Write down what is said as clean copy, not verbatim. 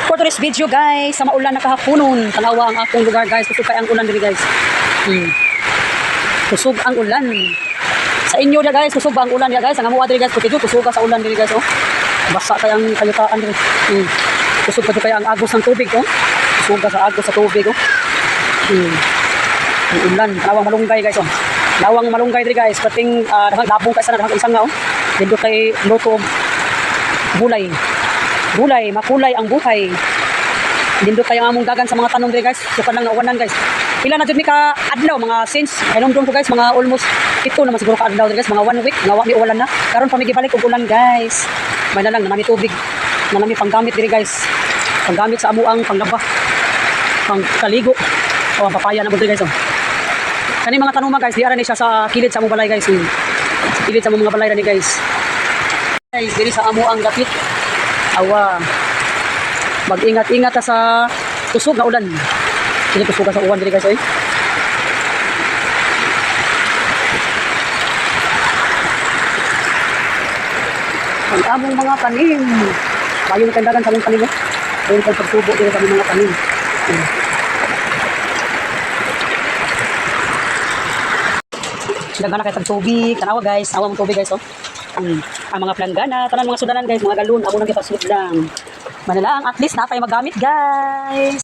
For today's video guys, sa maulan na kahaponon, tanawa ang akong lugar guys, kusog kay ang ulan diri guys. Kusog ang ulan. Sa inyo dia guys, kusog ba ang ulan dia guys? Ang amuha diri guys, kutigyo kusog sa ulan diri guys oh. Basa kay ang kayutaan diri. Kusog pa kay ang agos ng tubig oh. Kusog sa agos sa tubig oh. Ang ulan, lawang malunggay guys oh. Lawang malunggay diri guys, pating labong ka sana isang nga oh. Dito kay luto gulay. Gulay, makulay ang buhay. Dindot kayo among dagan sa mga tanong diri guys. Sukan lang na uwanan guys. Pila na jud mi ka adlaw mga since hinumdum ko guys, mga almost ito naman siguro ka adlaw diri guys, mga 1 week nga wa mi ulan na. Karon pa mi gibalik og ulan guys. May na lang na nami tubig. Na nami panggamit diri guys. Panggamit sa amuang panglaba. Pang kaligo. O ang papaya na diri guys oh. Kani mga tanong guys, di ara ni siya sa kilid sa among balay guys. Kilid sa among mga balay ra ni guys. Guys, diri sa amuang dapit. Awa. Mag-ingat-ingat sa kusog na ulan. Sige kusog sa uwan diri guys eh. Ang among mga tanim. Bayong kandagan sa among tanim eh. Ayun kay pagtubo diri sa among mga tanim. Dagan na kay tagtubig. Tanawa guys, awa mong tubig guys oh. Ang mga planggana, tanan mga sudanan guys, mga galon, amo nang gipasud lang. Manalang at least na tayo magamit guys.